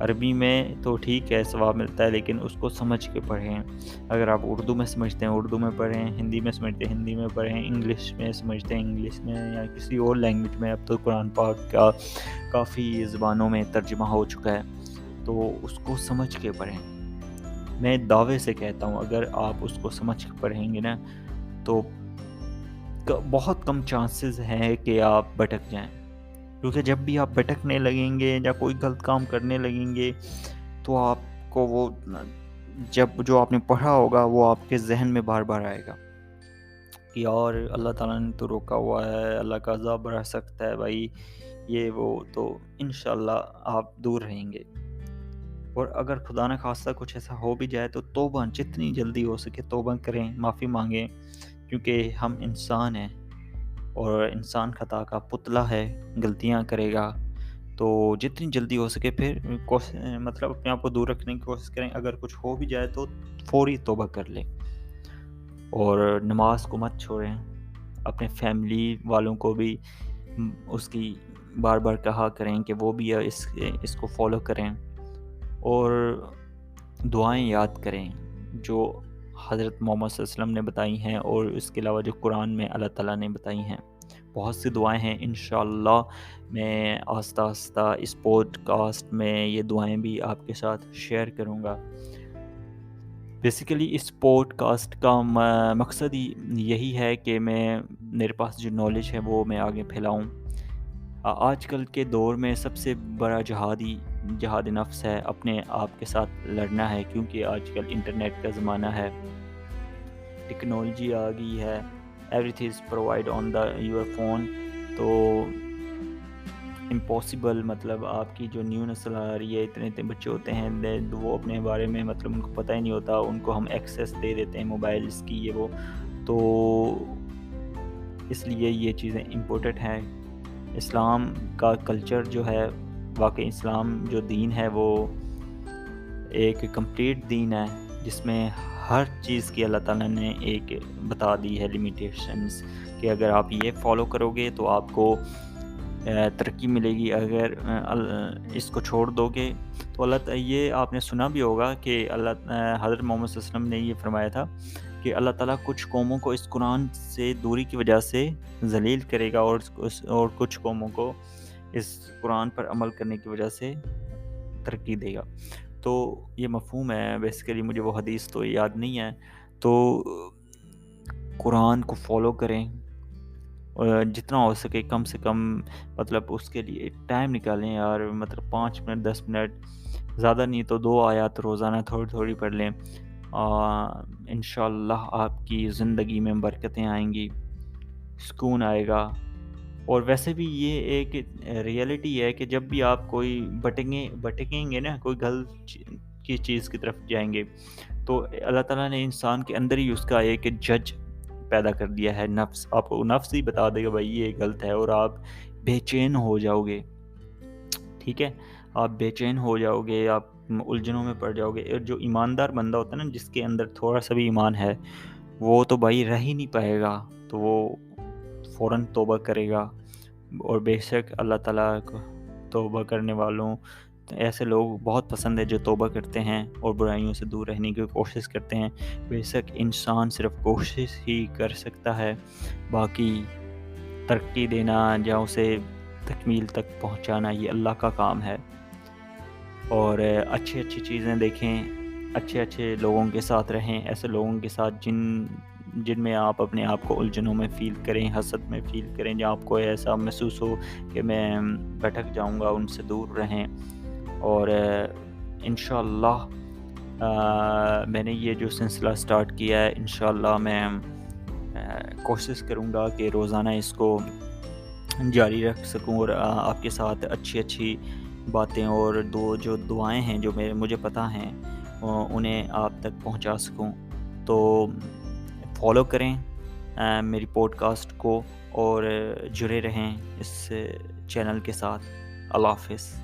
عربی میں تو ٹھیک ہے ثواب ملتا ہے، لیکن اس کو سمجھ کے پڑھیں۔ اگر آپ اردو میں سمجھتے ہیں اردو میں پڑھیں، ہندی میں سمجھتے ہیں ہندی میں پڑھیں، انگلش میں سمجھتے ہیں انگلش میں، یا کسی اور لینگویج میں۔ اب تو قرآن پاک کا کافی زبانوں میں ترجمہ ہو چکا ہے، تو اس کو سمجھ کے پڑھیں۔ میں دعوے سے کہتا ہوں اگر آپ اس کو سمجھ کے پڑھیں گے نا تو بہت کم چانسز ہیں کہ آپ بھٹک جائیں، کیونکہ جب بھی آپ بھٹکنے لگیں گے یا کوئی غلط کام کرنے لگیں گے تو آپ کو وہ جب جو آپ نے پڑھا ہوگا وہ آپ کے ذہن میں بار بار آئے گا کہ اور اللہ تعالیٰ نے تو روکا ہوا ہے، اللہ کا عذاب بڑھ سکتا ہے بھائی، یہ وہ، تو انشاءاللہ آپ دور رہیں گے۔ اور اگر خدا نہ خواستہ کچھ ایسا ہو بھی جائے تو توبہ جتنی جلدی ہو سکے توبہ کریں، معافی مانگیں، کیونکہ ہم انسان ہیں اور انسان خطا کا پتلا ہے، غلطیاں کرے گا، تو جتنی جلدی ہو سکے پھر مطلب اپنے آپ کو دور رکھنے کی کوشش کریں۔ اگر کچھ ہو بھی جائے تو فوری توبہ کر لیں، اور نماز کو مت چھوڑیں۔ اپنے فیملی والوں کو بھی اس کی بار بار کہا کریں کہ وہ بھی اس کو فالو کریں، اور دعائیں یاد کریں جو حضرت محمد صلی اللہ علیہ وسلم نے بتائی ہیں، اور اس کے علاوہ جو قرآن میں اللہ تعالیٰ نے بتائی ہیں۔ بہت سی دعائیں ہیں، انشاءاللہ میں آہستہ آہستہ اس پوڈ کاسٹ میں یہ دعائیں بھی آپ کے ساتھ شیئر کروں گا۔ بیسیکلی اس پوڈ کاسٹ کا مقصد ہی یہی ہے کہ میرے پاس جو نالج ہے وہ میں آگے پھیلاؤں۔ آج کل کے دور میں سب سے بڑا جہاد نفس ہے، اپنے آپ کے ساتھ لڑنا ہے، کیونکہ آج کل انٹرنیٹ کا زمانہ ہے، ٹیکنالوجی آ گئی ہے، every thing is provide on your phone, تو امپاسبل، مطلب آپ کی جو نیو نسل آ رہی ہے، اتنے بچے ہوتے ہیں وہ اپنے بارے میں مطلب ان کو پتہ ہی نہیں ہوتا، ان کو ہم ایکسیس دے دیتے ہیں موبائلز کی، یہ وہ، تو اس لیے یہ چیزیں امپورٹنٹ ہیں۔ اسلام کا کلچر جو ہے، واقعی اسلام جو دین ہے وہ ایک کمپلیٹ دین ہے، جس میں ہر چیز کی اللہ تعالیٰ نے ایک بتا دی ہے لیمیٹیشنز، کہ اگر آپ یہ فالو کرو گے تو آپ کو ترقی ملے گی، اگر اس کو چھوڑ دو گے تو یہ آپ نے سنا بھی ہوگا کہ حضرت محمد صلی اللہ علیہ وسلم نے یہ فرمایا تھا کہ اللہ تعالیٰ کچھ قوموں کو اس قرآن سے دوری کی وجہ سے ذلیل کرے گا، اور کچھ قوموں کو اس قرآن پر عمل کرنے کی وجہ سے ترقی دے گا۔ تو یہ مفہوم ہے، بیسیکلی مجھے وہ حدیث تو یاد نہیں ہے، تو قرآن کو فالو کریں، جتنا ہو سکے کم سے کم، مطلب اس کے لیے ٹائم نکالیں یار، مطلب 5 منٹ 10 منٹ، زیادہ نہیں تو 2 آیات روزانہ تھوڑی تھوڑی پڑھ لیں، انشاءاللہ آپ کی زندگی میں برکتیں آئیں گی، سکون آئے گا۔ اور ویسے بھی یہ ایک ریئلٹی ہے کہ جب بھی آپ کوئی بھٹکیں گے نا، کوئی غلط کی چیز کی طرف جائیں گے، تو اللہ تعالیٰ نے انسان کے اندر ہی اس کا ایک جج پیدا کر دیا ہے، نفس، آپ کو نفس ہی بتا دے گا بھائی یہ غلط ہے، اور آپ بے چین ہو جاؤ گے، ٹھیک ہے، آپ بے چین ہو جاؤ گے، آپ الجھنوں میں پڑ جاؤ گے۔ اور جو ایماندار بندہ ہوتا ہے نا، جس کے اندر تھوڑا سا بھی ایمان ہے، وہ تو بھائی رہ ہی نہیں پائے گا، تو وہ فوراً توبہ کرے گا، اور بے شک اللہ تعالیٰ کو توبہ کرنے والوں، ایسے لوگ بہت پسند ہے جو توبہ کرتے ہیں اور برائیوں سے دور رہنے کی کوشش کرتے ہیں۔ بے شک انسان صرف کوشش ہی کر سکتا ہے، باقی ترقی دینا یا اسے تکمیل تک پہنچانا یہ اللہ کا کام ہے۔ اور اچھی چیزیں دیکھیں، اچھے لوگوں کے ساتھ رہیں، ایسے لوگوں کے ساتھ جن میں آپ اپنے آپ کو الجھنوں میں فیل کریں، حسد میں فیل کریں، جہاں آپ کو ایسا محسوس ہو کہ میں بھٹک جاؤں گا، ان سے دور رہیں۔ اور انشاءاللہ میں نے یہ جو سلسلہ سٹارٹ کیا ہے، انشاءاللہ میں کوشش کروں گا کہ روزانہ اس کو جاری رکھ سکوں، اور آپ کے ساتھ اچھی باتیں اور جو دعائیں ہیں جو مجھے پتہ ہیں انہیں آپ تک پہنچا سکوں۔ تو فالو کریں میری پوڈ کاسٹ کو، اور جڑے رہیں اس چینل کے ساتھ۔ اللہ حافظ۔